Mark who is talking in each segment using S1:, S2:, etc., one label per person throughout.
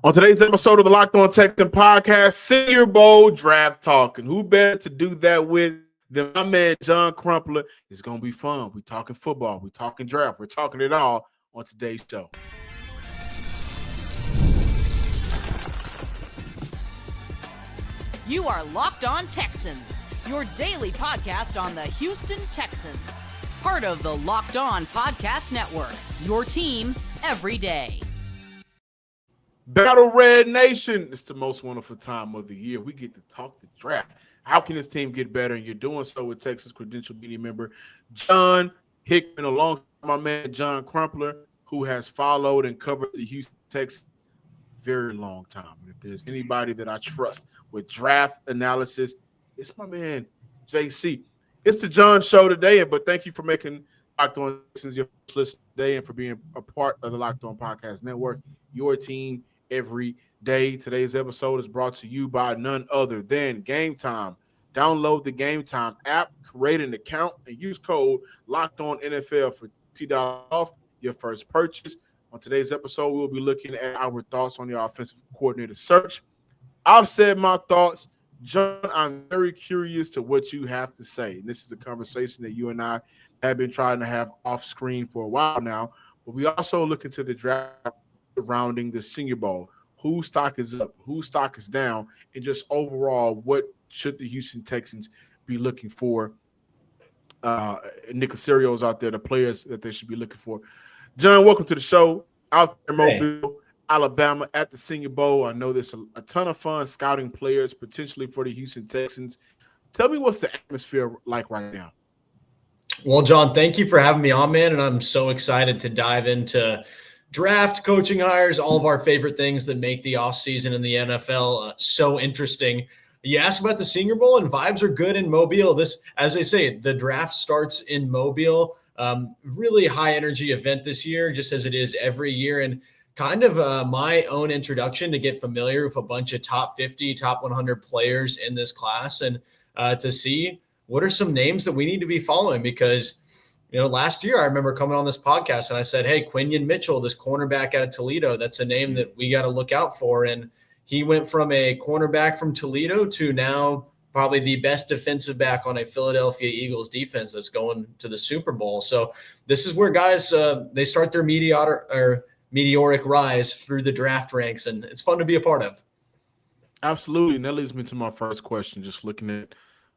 S1: On today's episode of the Locked On Texans podcast, Senior Bowl draft talk. And who better to do that with than my man John Crumpler? It's going to be fun. We're talking football. We're talking draft. We're talking it all on today's show.
S2: You are Locked On Texans, your daily podcast on the Houston Texans. Part of the Locked On Podcast Network, your team every day.
S1: Battle Red Nation. It's the most wonderful time of the year. We get to talk the draft. How can this team get better? And you're doing so with Texas Credential Media member John Hickman, along with my man John Crumpler, who has followed and covered the Houston Texans very long time. And if there's anybody that I trust with draft analysis, it's my man JC. It's the John Show today, but thank you for making Locked On Texans your first listen today and for being a part of the Locked On Podcast Network, your team every day. Today's episode is brought to you by none other than Gametime. Download the Gametime app, create an account, and use code LOCKEDONNFL for $20 off your first purchase. On today's episode, we'll be looking at our thoughts on the offensive coordinator search. I've said my thoughts. John, I'm very curious to what you have to say. And this is a conversation that you and I have been trying to have off screen for a while now. But we also look into the draft surrounding the Senior Bowl. Whose stock is up? Whose stock is down? And just overall, what should the Houston Texans be looking for? Nick Casario's out there, the players that they should be looking for. John, welcome to the show. Out there in Mobile, Alabama, at the Senior Bowl. I know there's a ton of fun scouting players potentially for the Houston Texans. Tell me what's the atmosphere like right now?
S3: Well, John, thank you for having me on, man, and I'm so excited to dive into draft, coaching hires, all of our favorite things that make the offseason in the NFL so interesting. You asked about the Senior Bowl, and vibes are good in Mobile. This, as they say, the draft starts in Mobile. Really high energy event this year, just as it is every year. And kind of my own introduction to get familiar with a bunch of top 50, top 100 players in this class and to see what are some names that we need to be following because – last year I remember coming on this podcast and I said, hey, Quinion Mitchell, this cornerback out of Toledo, that's a name that we got to look out for. And he went from a cornerback from Toledo to now probably the best defensive back on a Philadelphia Eagles defense that's going to the Super Bowl. So this is where guys, they start their meteoric rise through the draft ranks, and it's fun to be a part of.
S1: Absolutely. And that leads me to my first question, just looking at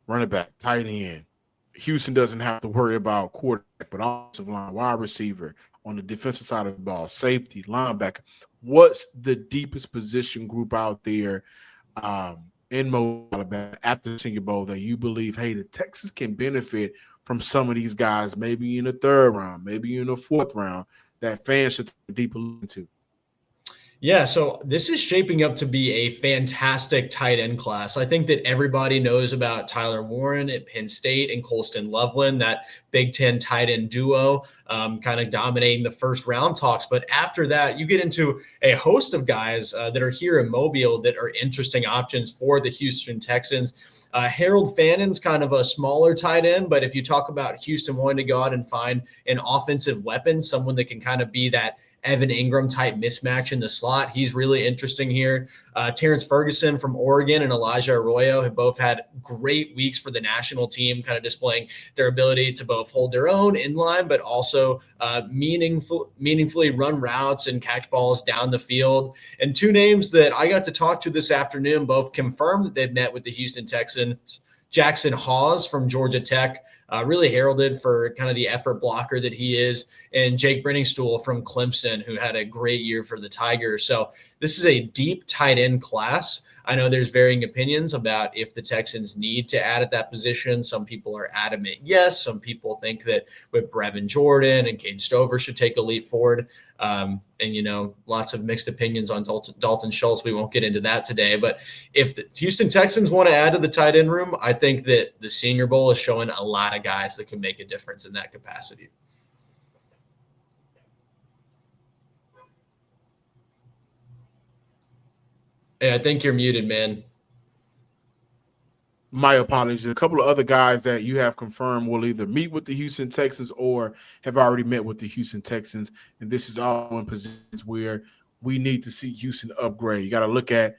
S1: running back, tight end. Houston doesn't have to worry about quarterback, but offensive line, wide receiver, on the defensive side of the ball, safety, linebacker. What's the deepest position group out there in Mobile, Alabama, at the Senior Bowl that you believe, hey, the Texans can benefit from some of these guys, maybe in the third round, maybe in the fourth round, that fans should take a deeper look into?
S3: Yeah, so this is shaping up to be a fantastic tight end class. I think that everybody knows about Tyler Warren at Penn State and Colston Loveland, that Big Ten tight end duo, kind of dominating the first round talks. But after that, you get into a host of guys that are here in Mobile that are interesting options for the Houston Texans. Harold Fannon's kind of a smaller tight end, but if you talk about Houston wanting to go out and find an offensive weapon, someone that can kind of be that Evan Ingram type mismatch in the slot, he's really interesting here. Terrence Ferguson from Oregon and Elijah Arroyo have both had great weeks for the national team, kind of displaying their ability to both hold their own in line, but also meaningfully run routes and catch balls down the field. And two names that I got to talk to this afternoon both confirmed that they've met with the Houston Texans. Jackson Hawes from Georgia Tech, really heralded for kind of the effort blocker that he is, and Jake Brenningstool from Clemson, who had a great year for the Tigers. So this is a deep tight end class. I know there's varying opinions about if the Texans need to add at that position. Some people are adamant yes. Some people think that with Brevin Jordan and Cade Stover should take a leap forward. Lots of mixed opinions on Dalton Schultz. We won't get into that today. But if the Houston Texans want to add to the tight end room, I think that the Senior Bowl is showing a lot of guys that can make a difference in that capacity. Hey, I think you're muted, man.
S1: My apologies. A couple of other guys that you have confirmed will either meet with the Houston Texans or have already met with the Houston Texans. And this is all in positions where we need to see Houston upgrade. You got to look at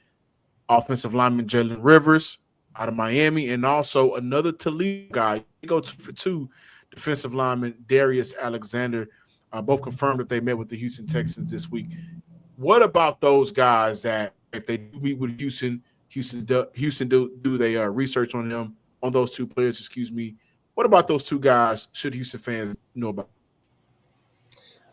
S1: offensive lineman Jalen Rivers out of Miami, and also another Toledo guy. They go 2 for 2. Defensive lineman Darius Alexander, both confirmed that they met with the Houston Texans this week. What about those guys that if they do meet with Houston do they research on them, on those 2 players? Excuse me. What about those 2 guys? Should Houston fans know about?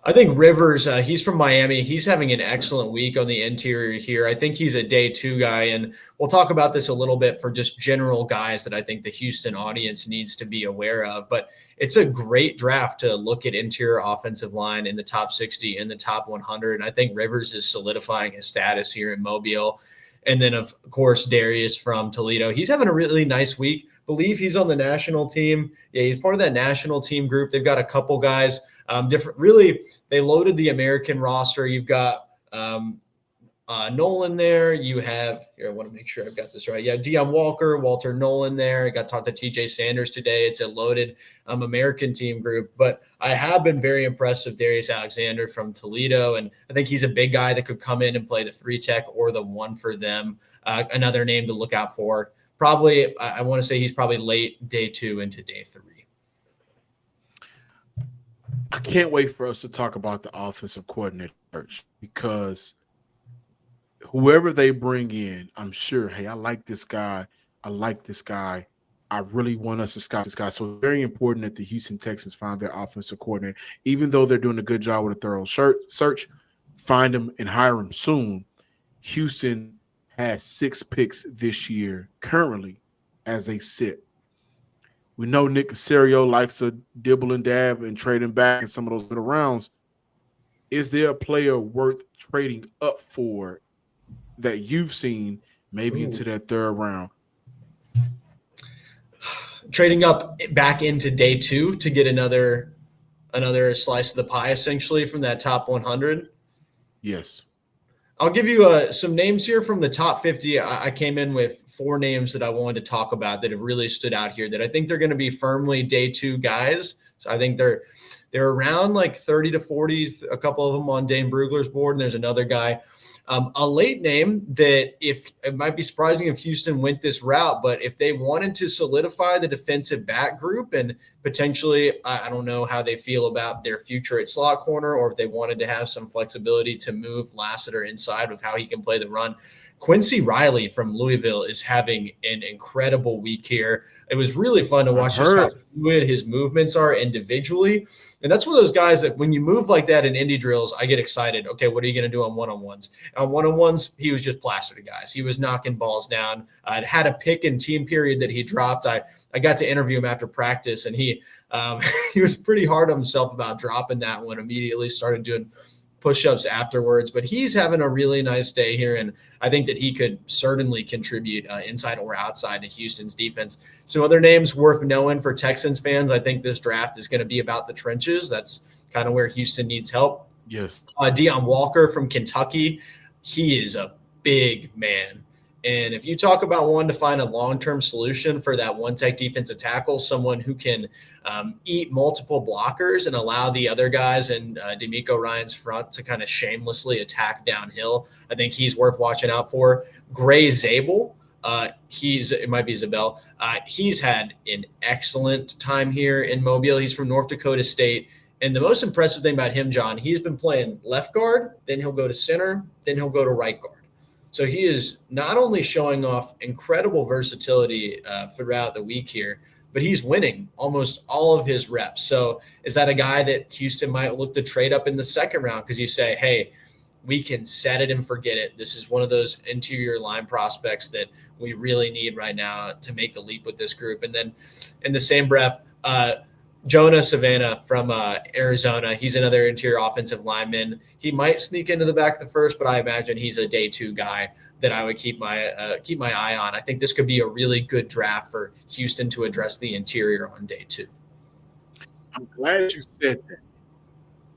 S3: I think Rivers, he's from Miami. He's having an excellent week on the interior here. I think he's a day 2 guy, and we'll talk about this a little bit for just general guys that I think the Houston audience needs to be aware of. But it's a great draft to look at interior offensive line in the top 60 and the top 100. And I think Rivers is solidifying his status here in Mobile. And then, of course, Darius from Toledo. He's having a really nice week. Believe he's on the national team. Yeah, he's part of that national team group. They've got a couple guys. Different, really, they loaded the American roster. You've got Nolan there. You have, here, I want to make sure I've got this right. Yeah, Deion Walker, Walter Nolan there. I got to talk to TJ Sanders today. It's a loaded American team group. But I have been very impressed with Darius Alexander from Toledo, and I think he's a big guy that could come in and play the 3 tech or the 1 for them. Another name to look out for. Probably, I want to say he's probably late day 2 into day 3.
S1: I can't wait for us to talk about the offensive coordinator search, because whoever they bring in, I'm sure, hey, I like this guy. I really want us to scout this guy. So it's very important that the Houston Texans find their offensive coordinator. Even though they're doing a good job with a thorough search, find him and hire him soon. Houston has 6 picks this year currently as they sit. We know Nick Caserio likes to dibble and dab and trading back in some of those middle rounds. Is there a player worth trading up for that you've seen maybe into that 3rd round?
S3: Trading up back into day 2 to get another slice of the pie, essentially, from that top 100?
S1: Yes.
S3: I'll give you some names here from the top 50. I came in with 4 names that I wanted to talk about that have really stood out here that I think they're going to be firmly day 2 guys. So I think they're around like 30 to 40, a couple of them on Dane Brugler's board, and there's another guy. A late name that if it might be surprising if Houston went this route, but if they wanted to solidify the defensive back group and potentially, I don't know how they feel about their future at slot corner, or if they wanted to have some flexibility to move Lassiter inside with how he can play the run. Quincy Riley from Louisville is having an incredible week here. It was really fun to watch just how fluid his movements are individually. And that's one of those guys that when you move like that in indie drills, I get excited. Okay, what are you going to do on one-on-ones? On one-on-ones, he was just plastered to guys. He was knocking balls down. I'd had a pick in team period that he dropped. I got to interview him after practice, and he was pretty hard on himself about dropping that one. Immediately started doing push-ups afterwards, but he's having a really nice day here, and I think that he could certainly contribute inside or outside to Houston's defense. Some other names worth knowing for Texans fans. I think this draft is going to be about the trenches. That's kind of where Houston needs help.
S1: Yes.
S3: Deion Walker from Kentucky, he is a big man. And if you talk about wanting to find a long-term solution for that one-tech defensive tackle, someone who can eat multiple blockers and allow the other guys in D'Amico Ryan's front to kind of shamelessly attack downhill, I think he's worth watching out for. Gray Zabel, it might be Zabel. He's had an excellent time here in Mobile. He's from North Dakota State. And the most impressive thing about him, John, he's been playing left guard, then he'll go to center, then he'll go to right guard. So he is not only showing off incredible versatility throughout the week here, but he's winning almost all of his reps. So is that a guy that Houston might look to trade up in the 2nd round? Because you say, hey, we can set it and forget it. This is one of those interior line prospects that we really need right now to make the leap with this group. And then in the same breath, Jonah Savannah from Arizona. He's another interior offensive lineman. He might sneak into the back of the 1st, but I imagine he's a day 2 guy that I would keep my eye on. I think this could be a really good draft for Houston to address the interior on day 2.
S1: I'm glad you said that.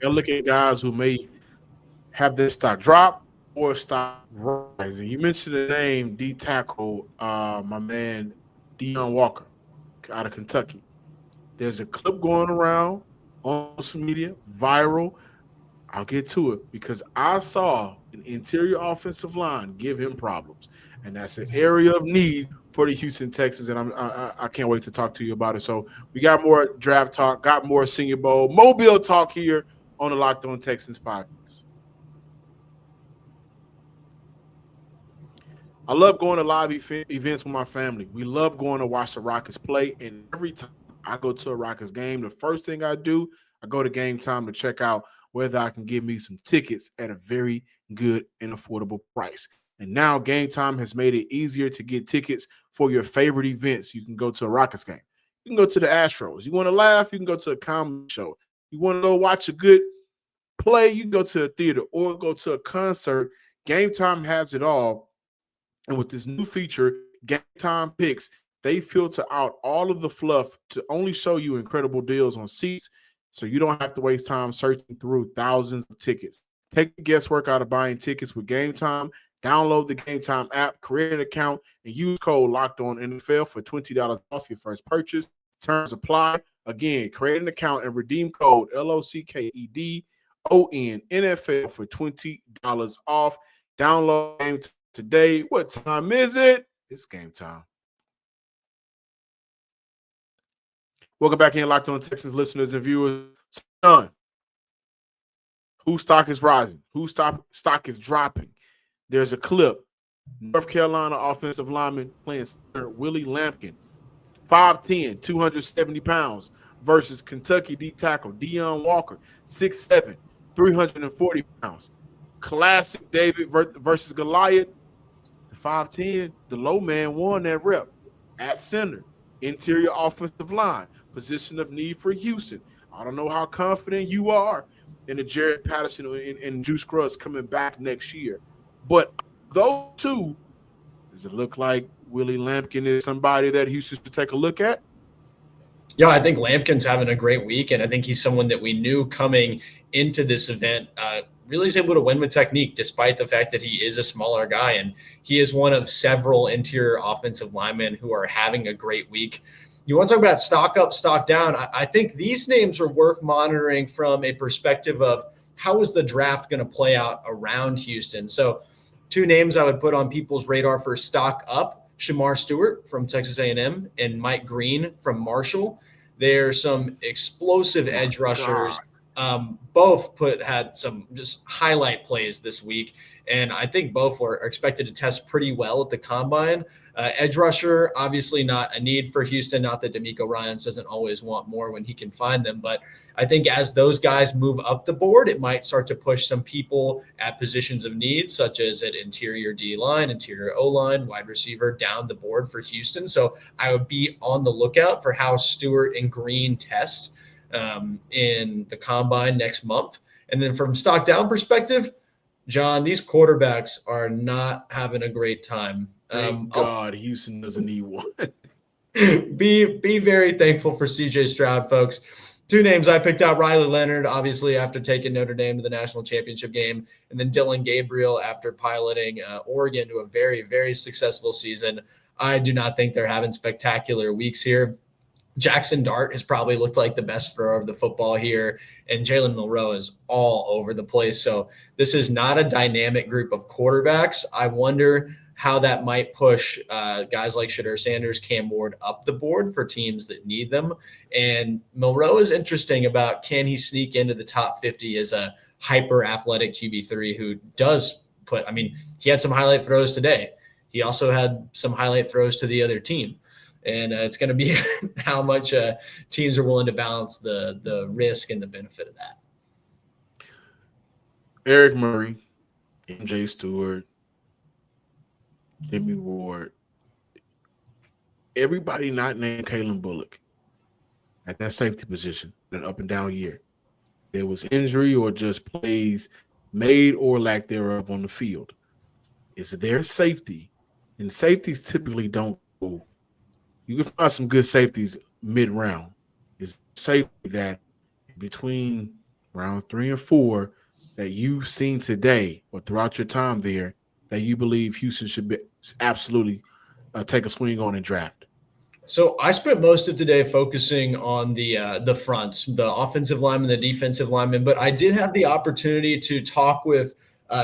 S1: You're looking at guys who may have their stock drop or stock rising. You mentioned the name D tackle, my man Deion Walker out of Kentucky. There's a clip going around on social media, viral. I'll get to it because I saw an interior offensive line give him problems, and that's an area of need for the Houston Texans. And I can't wait to talk to you about it. So we got more draft talk, got more Senior Bowl, Mobile talk here on the Locked On Texans podcast. I love going to live events with my family. We love going to watch the Rockets play, and every time I go to a Rockets game, the first thing I do, I go to Gametime to check out whether I can get me some tickets at a very good and affordable price. And now Gametime has made it easier to get tickets for your favorite events. You can go to a Rockets game. You can go to the Astros. You want to laugh? You can go to a comedy show. You want to go watch a good play? You can go to a theater or go to a concert. Gametime has it all. And with this new feature, Gametime Picks, they filter out all of the fluff to only show you incredible deals on seats, so you don't have to waste time searching through thousands of tickets. Take the guesswork out of buying tickets with Gametime. Download the Gametime app, create an account, and use code LOCKEDONNFL for $20 off your first purchase. Terms apply. Again, create an account and redeem code LOCKEDONNFL for $20 off. Download Gametime today. What time is it? It's game time. Welcome back in, Locked On Texans listeners and viewers. Son, whose stock is rising? Whose stock is dropping? There's a clip. North Carolina offensive lineman playing center Willie Lampkin, 5'10", 270 pounds, versus Kentucky D tackle Deion Walker, 6'7", 340 pounds. Classic David versus Goliath. The 5'10", the low man won that rep at center. Interior offensive line, position of need for Houston. I don't know how confident you are in the Jared Patterson and Juice Scruggs coming back next year. But those two, does it look like Willie Lampkin is somebody that Houston should take a look at?
S3: Yeah, I think Lampkin's having a great week, and I think he's someone that we knew coming into this event really is able to win with technique despite the fact that he is a smaller guy, and he is one of several interior offensive linemen who are having a great week. You want to talk about stock up, stock down. I think these names are worth monitoring from a perspective of how is the draft going to play out around Houston. So two names I would put on people's radar for stock up: Shamar Stewart from Texas A&M and Mike Green from Marshall. They're some explosive edge rushers. Both had some just highlight plays this week, and I think both were expected to test pretty well at the combine. Edge rusher, obviously not a need for Houston. Not that D'Amico Ryans doesn't always want more when he can find them, but I think as those guys move up the board, it might start to push some people at positions of need, such as at interior D-line, interior O-line, wide receiver down the board for Houston. So I would be on the lookout for how Stewart and Green test in the combine next month. And then from stock down perspective, John, these quarterbacks are not having a great time.
S1: Thank God Houston doesn't need one.
S3: Be very thankful for CJ Stroud, folks. Two names I picked out: Riley Leonard, obviously after taking Notre Dame to the national championship game, and then Dylan Gabriel after piloting Oregon to a very, very successful season. I do not think they're having spectacular weeks here. Jackson Dart has probably looked like the best thrower of the football here, and Jalen Milroe is all over the place. So this is not a dynamic group of quarterbacks. I wonder how that might push guys like Shadur Sanders, Cam Ward up the board for teams that need them. And Milroe is interesting about, can he sneak into the top 50 as a hyper athletic QB3 who does put, he had some highlight throws today. He also had some highlight throws to the other team. And it's going to be how much teams are willing to balance the risk and the benefit of that.
S1: Eric Murray, MJ Stewart, Jimmy Ward, everybody not named Kalen Bullock at that safety position in an up and down year. There was injury or just plays made or lack thereof on the field. Is there safety? And safeties typically don't go. You can find some good safeties mid-round. Is safety that between round 3 and 4 that you've seen today or throughout your time there that you believe Houston should be absolutely take a swing on and draft?
S3: So I spent most of today focusing on the fronts, the offensive lineman, the defensive lineman, but I did have the opportunity to talk with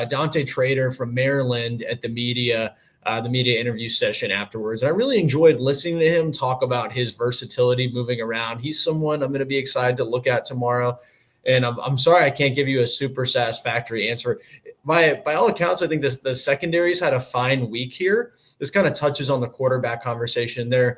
S3: Dante Trader from Maryland at the media interview session afterwards. I really enjoyed listening to him talk about his versatility moving around. He's someone I'm going to be excited to look at tomorrow. And I'm sorry I can't give you a super satisfactory answer. By all accounts, I think the secondaries had a fine week here. This kind of touches on the quarterback conversation there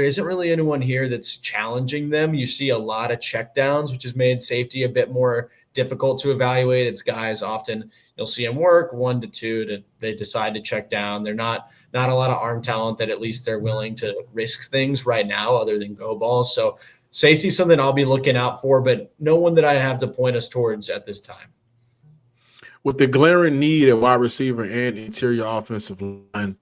S3: isn't really anyone here that's challenging them. You see a lot of checkdowns, which has made safety a bit more difficult to evaluate. It's guys often you'll see them work 1 to 2 they decide to check down. They're not a lot of arm talent that at least they're willing to risk things right now other than go balls. So safety is something I'll be looking out for, but no one that I have to point us towards at this time.
S1: With the glaring need at wide receiver and interior offensive line,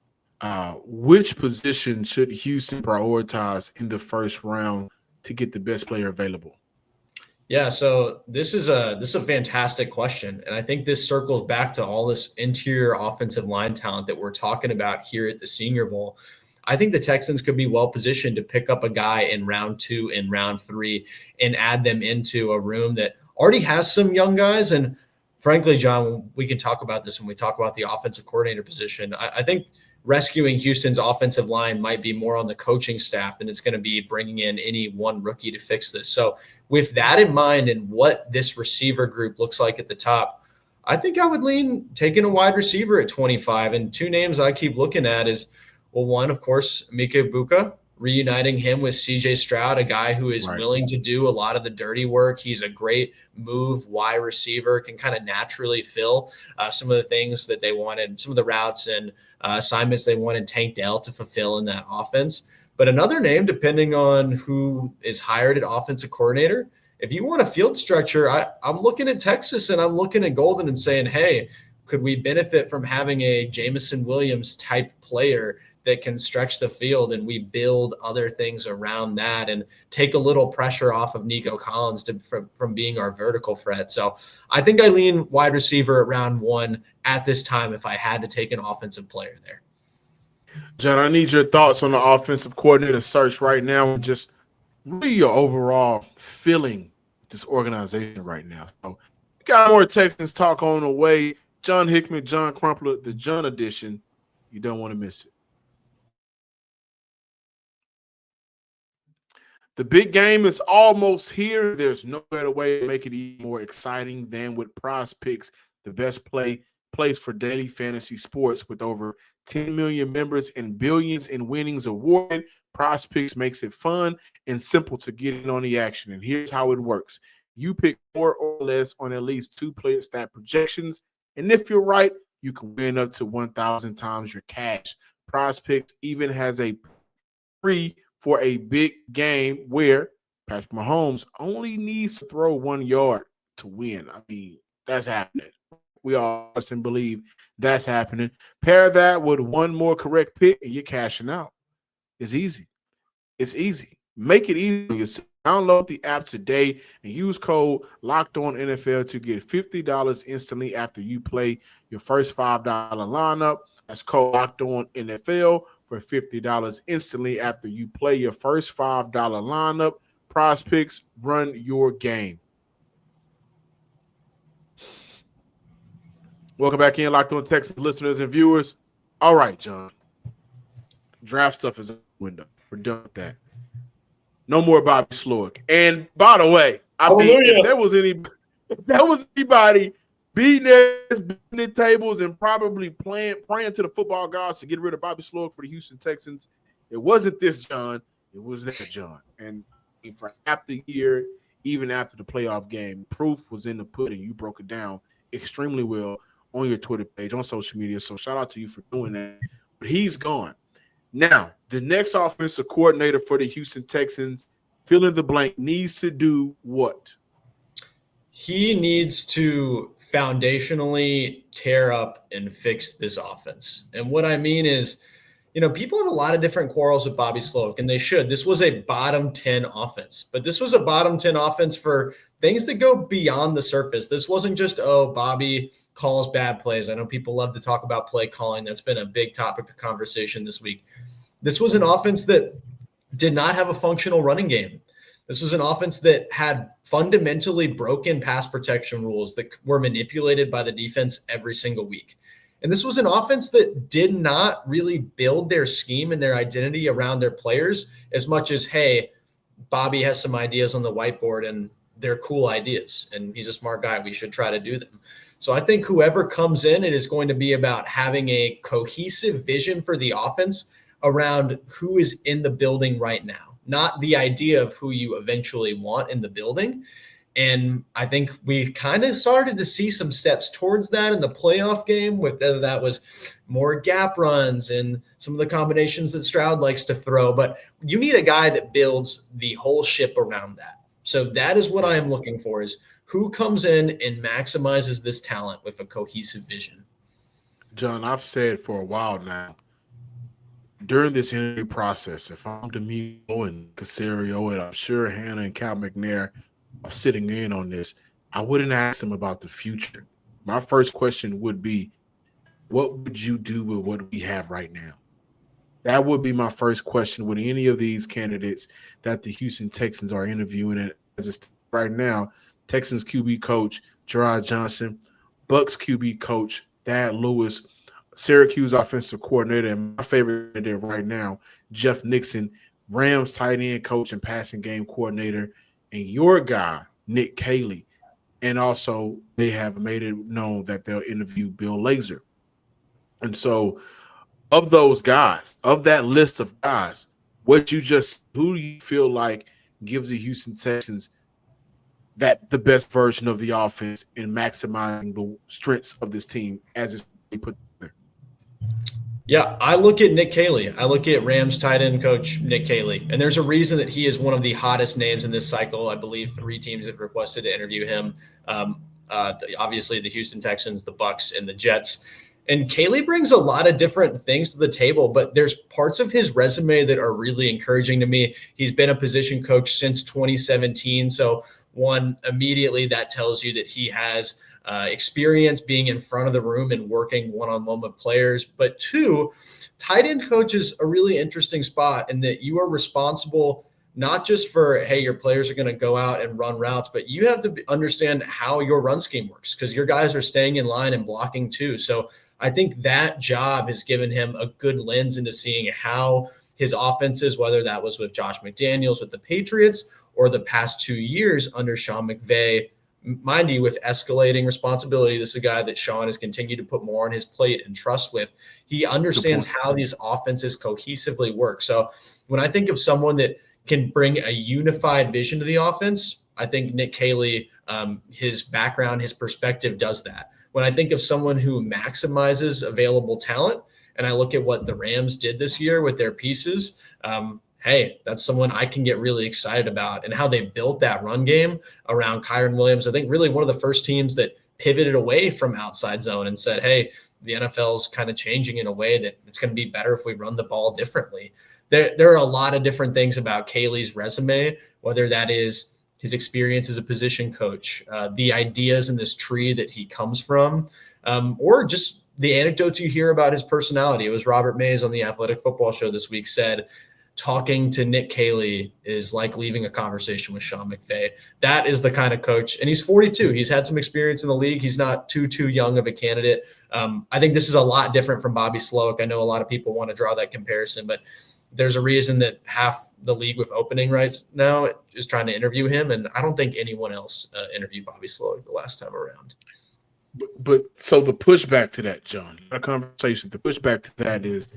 S1: which position should Houston prioritize in the first round to get the best player available?
S3: Yeah, so this is a fantastic question, and I think this circles back to all this interior offensive line talent that we're talking about here at the Senior Bowl. I think the Texans could be well positioned to pick up a guy in round 2 and round 3 and add them into a room that already has some young guys. And frankly, John, we can talk about this when we talk about the offensive coordinator position. I think rescuing Houston's offensive line might be more on the coaching staff than it's going to be bringing in any one rookie to fix this. So with that in mind and what this receiver group looks like at the top, I think I would lean taking a wide receiver at 25. And 2 names I keep looking at is, well, one, of course, Mika Ibuka, reuniting him with CJ Stroud, a guy who is willing to do a lot of the dirty work. He's a great move wide receiver, can kind of naturally fill some of the things that they wanted, some of the routes and assignments they wanted Tank Dell to fulfill in that offense. But another name, depending on who is hired at offensive coordinator, if you want a field structure, I'm looking at Texas and I'm looking at Golden and saying, hey, could we benefit from having a Jameson Williams type player that can stretch the field, and we build other things around that and take a little pressure off of Nico Collins from being our vertical threat. So I think I lean wide receiver at round 1 at this time if I had to take an offensive player there.
S1: John, I need your thoughts on the offensive coordinator search right now and just really your overall feeling with this organization right now. So we got more Texans talk on the way. John Hickman, John Crumpler, the John edition. You don't want to miss it. The big game is almost here. There's no better way to make it even more exciting than with Prize Picks, the best place for daily fantasy sports. With over 10 million members and billions in winnings awarded, Prize Picks makes it fun and simple to get in on the action. And here's how it works. You pick more or less on at least 2 player stat projections, and if you're right, you can win up to 1,000 times your cash. Prize Picks even has a free for a big game where Patrick Mahomes only needs to throw 1 yard to win. I mean, that's happening. We all trust and believe that's happening. Pair that with 1 more correct pick and you're cashing out. It's easy. It's easy. Make it easy. Download the app today and use code LOCKEDONNFL to get $50 instantly after you play your first $5 lineup. That's code LOCKEDONNFL for $50 instantly after you play your first $5 lineup. Prize Picks, run your game. Welcome back in, Locked On Texas listeners and viewers. All right, John. Draft stuff is out the window. We're done with that. No more Bobby Slowick. And by the way, if there was anybody beating their tables and probably praying to the football gods to get rid of Bobby Slowick for the Houston Texans, it wasn't this John. It was that John. And for half the year, even after the playoff game, proof was in the pudding. You broke it down extremely well on your Twitter page, on social media. So shout out to you for doing that. But he's gone. Now, the next offensive coordinator for the Houston Texans, fill in the blank, needs to do what?
S3: He needs to foundationally tear up and fix this offense. And what I mean is, people have a lot of different quarrels with Bobby Slowick, and they should. This was a bottom 10 offense, but this was a bottom 10 offense for things that go beyond the surface. This wasn't just, Bobby calls bad plays. I know people love to talk about play calling. That's been a big topic of conversation this week. This was an offense that did not have a functional running game. This was an offense that had fundamentally broken pass protection rules that were manipulated by the defense every single week. And this was an offense that did not really build their scheme and their identity around their players as much as, hey, Bobby has some ideas on the whiteboard and they're cool ideas and he's a smart guy. We should try to do them. So I think whoever comes in, it is going to be about having a cohesive vision for the offense around who is in the building right now, not the idea of who you eventually want in the building. And I think we kind of started to see some steps towards that in the playoff game, whether that was more gap runs and some of the combinations that Stroud likes to throw. But you need a guy that builds the whole ship around that. So that is what I am looking for, is who comes in and maximizes this talent with a cohesive vision.
S1: John, I've said for a while now, during this interview process, if I'm D'Amico and Caserio, and I'm sure Hannah and Cal McNair are sitting in on this, I wouldn't ask them about the future. My first question would be, what would you do with what we have right now? That would be my first question with any of these candidates that the Houston Texans are interviewing. And as it's right now, Texans QB coach Gerard Johnson, Bucks QB coach Thad Lewis, Syracuse offensive coordinator, and my favorite candidate right now, Jeff Nixon, Rams tight end coach and passing game coordinator, and your guy, Nick Caley. And also they have made it known that they'll interview Bill Lazor. And so of those guys, of that list of guys, who do you feel like gives the Houston Texans the best version of the offense in maximizing the strengths of this team as it's put there?
S3: Yeah, I look at Nick Caley. I look at Rams tight end coach Nick Caley, and there's a reason that he is one of the hottest names in this cycle. I believe 3 teams have requested to interview him. Obviously, the Houston Texans, the Bucks, and the Jets. And Caley brings a lot of different things to the table, but there's parts of his resume that are really encouraging to me. He's been a position coach since 2017, so one, immediately that tells you that he has experience being in front of the room and working one-on-one with players. But 2, tight end coach is a really interesting spot in that you are responsible not just for, hey, your players are going to go out and run routes, but you have to understand how your run scheme works because your guys are staying in line and blocking too. So I think that job has given him a good lens into seeing how his offenses, whether that was with Josh McDaniels with the Patriots or the past 2 years under Sean McVay, mind you, with escalating responsibility. This is a guy that Sean has continued to put more on his plate and trust with. He understands how these offenses cohesively work. So when I think of someone that can bring a unified vision to the offense, I think Nick Caley, his background, his perspective does that. When I think of someone who maximizes available talent, and I look at what the Rams did this year with their pieces, hey, that's someone I can get really excited about, and how they built that run game around Kyren Williams. I think really one of the first teams that pivoted away from outside zone and said, hey, the NFL is kind of changing in a way that it's going to be better if we run the ball differently. There are a lot of different things about Caley's resume, whether that is his experience as a position coach, the ideas in this tree that he comes from, or just the anecdotes you hear about his personality. It was Robert Mays on the Athletic Football Show this week said, talking to Nick Caley is like leaving a conversation with Sean McVay. That is the kind of coach, and he's 42. He's had some experience in the league. He's not too young of a candidate. I think this is a lot different from Bobby Slowick. I know a lot of people want to draw that comparison, but there's a reason that half the league with opening rights now is trying to interview him, and I don't think anyone else interviewed Bobby Slowick the last time around.
S1: But so the pushback to that, John, the conversation, the pushback to that is,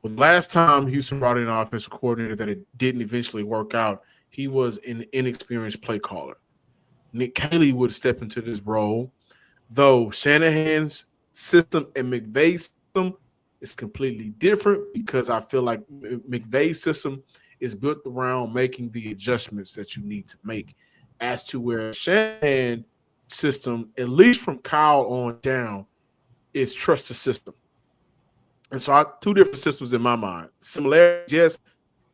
S1: well, last time Houston brought in an offensive coordinator that it didn't eventually work out, he was an inexperienced play caller. Nick Caley would step into this role, though Shanahan's system and McVay's system is completely different, because I feel like McVay's system is built around making the adjustments that you need to make, as to where Shanahan's system, at least from Kyle on down, is trust the system. And so 2 different systems in my mind. Similarities, yes.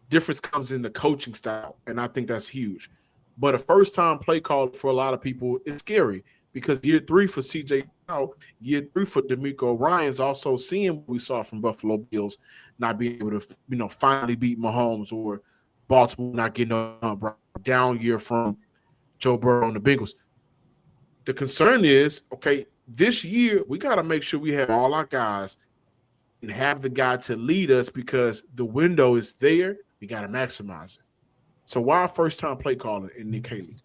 S1: Difference comes in the coaching style, and I think that's huge. But a first-time play call for a lot of people is scary, because year 3 for CJ Stroud, year 3 for D'Amico Ryans, also seeing what we saw from Buffalo Bills not being able to, finally beat Mahomes, or Baltimore not getting a down year from Joe Burrow and the Bengals. The concern is, okay, this year we got to make sure we have all our guys and have the guy to lead us because the window is there. We got to maximize it. So why first-time play caller in Nick Haley?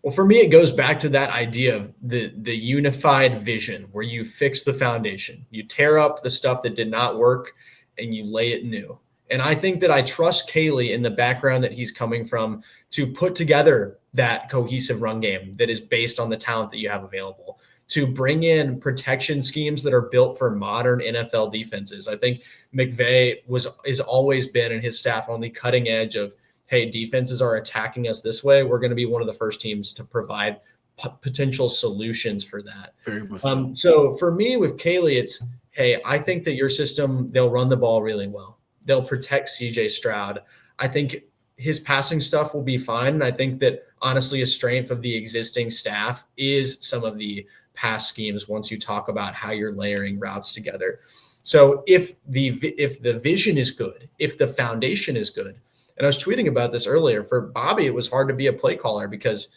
S3: Well, for me, it goes back to that idea of the unified vision where you fix the foundation. You tear up the stuff that did not work and you lay it new. And I think that I trust Caley in the background that he's coming from to put together that cohesive run game that is based on the talent that you have available, to bring in protection schemes that are built for modern NFL defenses. I think McVay is always been, and his staff, on the cutting edge of, hey, defenses are attacking us this way. We're going to be one of the first teams to provide potential solutions for that.
S1: Very much
S3: so for me with Caley, it's, hey, I think that your system, they'll run the ball really well. They'll protect CJ Stroud. I think his passing stuff will be fine. And I think that honestly, a strength of the existing staff is some of the pass schemes once you talk about how you're layering routes together. So if the vision is good, if the foundation is good, and I was tweeting about this earlier, for Bobby, it was hard to be a play caller because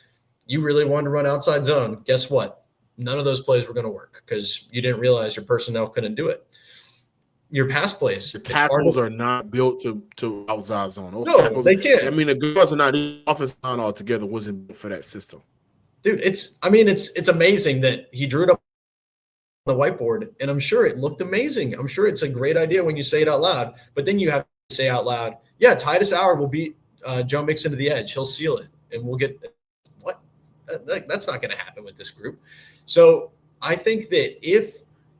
S3: you really wanted to run outside zone. Guess what? None of those plays were going to work because you didn't realize your personnel couldn't do it. Your pass plays.
S1: The tackles are not built to outside zone. Those
S3: no,
S1: tackles,
S3: they can't.
S1: I mean, the girls are not. The offensive line altogether wasn't built for that system.
S3: Dude, it's amazing that he drew it up on the whiteboard, and I'm sure it looked amazing. I'm sure it's a great idea when you say it out loud, but then you have to say out loud, yeah, Titus Howard will beat Joe Mixon to the edge. He'll seal it, and we'll get – what? That's not going to happen with this group. So I think that if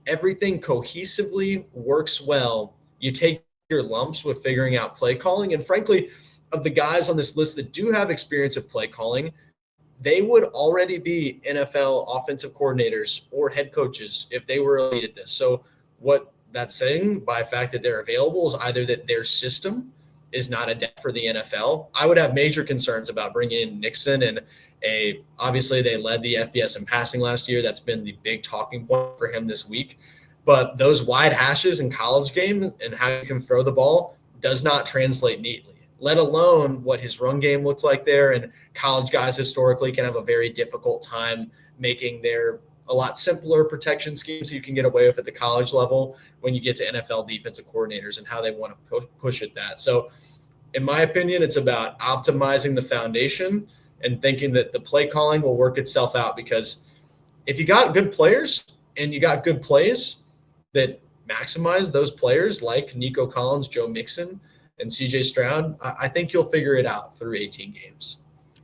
S3: everything cohesively works well, you take your lumps with figuring out play calling. And frankly, of the guys on this list that do have experience of play calling, they would already be NFL offensive coordinators or head coaches if they were elite at this. So what that's saying by the fact that they're available is either that their system is not adept for the NFL. I would have major concerns about bringing in Nixon, and obviously they led the FBS in passing last year. That's been the big talking point for him this week. But those wide hashes in college games and how you can throw the ball does not translate neatly, let alone what his run game looks like there. And college guys historically can have a very difficult time making their a lot simpler protection schemes you can get away with at the college level when you get to NFL defensive coordinators and how they want to push at that. So in my opinion, it's about optimizing the foundation and thinking that the play calling will work itself out, because if you got good players and you got good plays that maximize those players like Nico Collins, Joe Mixon, and CJ Stroud, I think you'll figure it out through 18 games.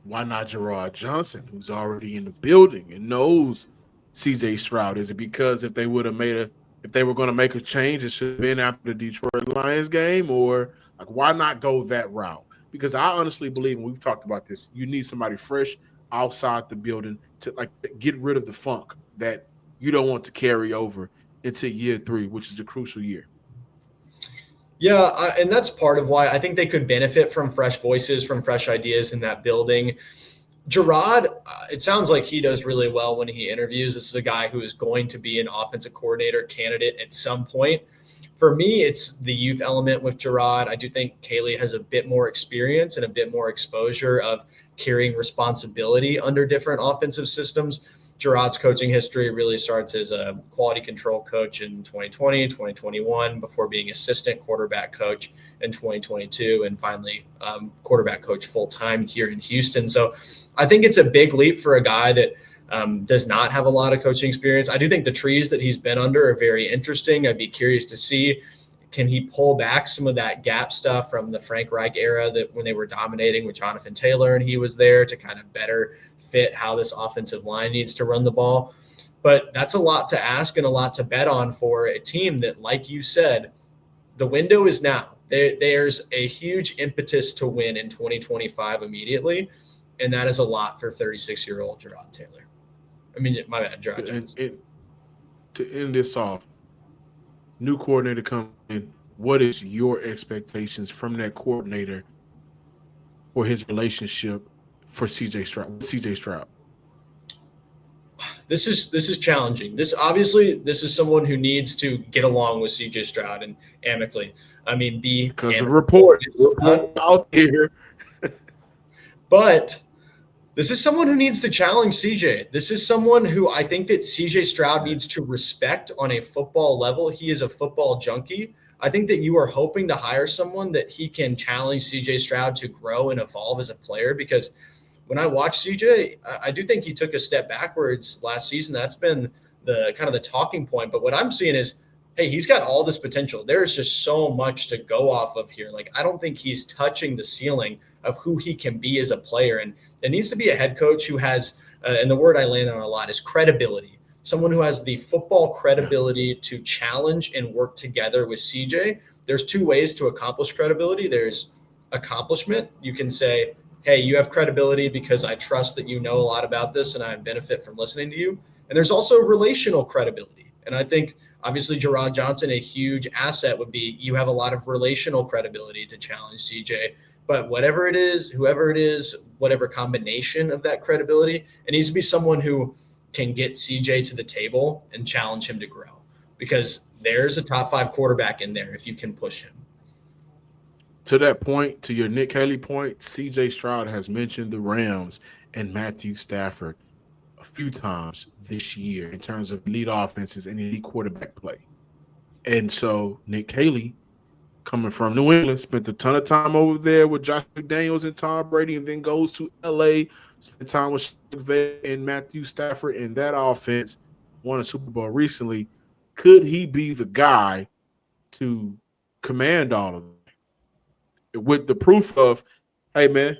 S1: Why not Gerard Johnson, who's already in the building and knows CJ Stroud? Is it because if they were going to make a change, it should have been after the Detroit Lions game? Or like, why not go that route? Because I honestly believe, and we've talked about this, you need somebody fresh outside the building to like get rid of the funk that you don't want to carry over into year 3, which is a crucial year.
S3: Yeah, and that's part of why I think they could benefit from fresh voices, from fresh ideas in that building. Gerard, it sounds like he does really well when he interviews. This is a guy who is going to be an offensive coordinator candidate at some point. For me, it's the youth element with Gerard. I do think Caley has a bit more experience and a bit more exposure of carrying responsibility under different offensive systems. Gerard's coaching history really starts as a quality control coach in 2020, 2021, before being assistant quarterback coach in 2022, and finally quarterback coach full-time here in Houston. So I think it's a big leap for a guy that does not have a lot of coaching experience. I do think the trees that he's been under are very interesting. I'd be curious to see, can he pull back some of that gap stuff from the Frank Reich era, that when they were dominating with Jonathan Taylor and he was there, to kind of better fit how this offensive line needs to run the ball. But that's a lot to ask and a lot to bet on for a team that, like you said, the window is now. There's a huge impetus to win in 2025 immediately, and that is a lot for 36-year-old Gerard Taylor. I mean, my bad, Gerard Johnson.
S1: To end this off, new coordinator coming in, what is your expectations from that coordinator for his relationship for CJ Stroud?
S3: This is challenging. This is someone who needs to get along with CJ Stroud and amicably. I mean,
S1: because the report out here
S3: But this is someone who needs to challenge CJ. This is someone who I think that CJ Stroud needs to respect on a football level. He is a football junkie. I think that you are hoping to hire someone that he can challenge CJ Stroud to grow and evolve as a player, because when I watch CJ, I do think he took a step backwards last season. That's been the kind of the talking point. But what I'm seeing is, hey, he's got all this potential. There's just so much to go off of here. Like, I don't think he's touching the ceiling of who he can be as a player. And there needs to be a head coach who has, and the word I land on a lot is credibility. Someone who has the football credibility to challenge and work together with CJ. There's two ways to accomplish credibility. There's accomplishment. You can say, hey, you have credibility because I trust that you know a lot about this and I benefit from listening to you. And there's also relational credibility. And I think obviously Gerard Johnson, a huge asset would be you have a lot of relational credibility to challenge CJ. But whatever it is, whoever it is, whatever combination of that credibility, it needs to be someone who can get CJ to the table and challenge him to grow, because there's a top 5 quarterback in there if you can push him.
S1: To that point, to your Nick Haley point, CJ Stroud has mentioned the Rams and Matthew Stafford a few times this year in terms of elite offenses and elite quarterback play. And so Nick Haley, coming from New England, spent a ton of time over there with Josh McDaniels and Tom Brady, and then goes to LA, spent time with McVay and Matthew Stafford, and that offense won a Super Bowl recently. Could he be the guy to command all of them? With the proof of, hey, man,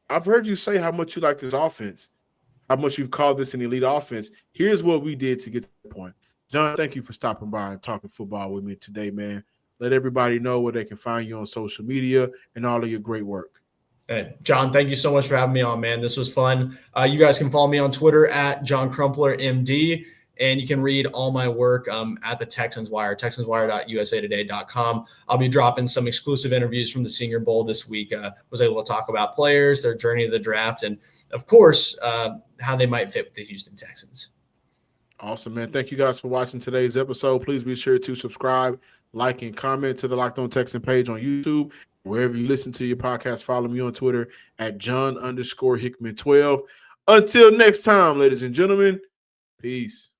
S1: I've heard you say how much you like this offense, how much you've called this an elite offense. Here's what we did to get to the point. John, thank you for stopping by and talking football with me today, man. Let everybody know where they can find you on social media and all of your great work.
S3: Hey, John, thank you so much for having me on, man. This was fun. You guys can follow me on Twitter at John Crumpler, MD. And you can read all my work at the Texans Wire, texanswire.usatoday.com. I'll be dropping some exclusive interviews from the Senior Bowl this week. Was able to talk about players, their journey to the draft, and, of course, how they might fit with the Houston Texans.
S1: Awesome, man. Thank you guys for watching today's episode. Please be sure to subscribe, like, and comment to the Locked On Texan page on YouTube. Wherever you listen to your podcast, follow me on Twitter at John_Hickman12. Until next time, ladies and gentlemen, peace.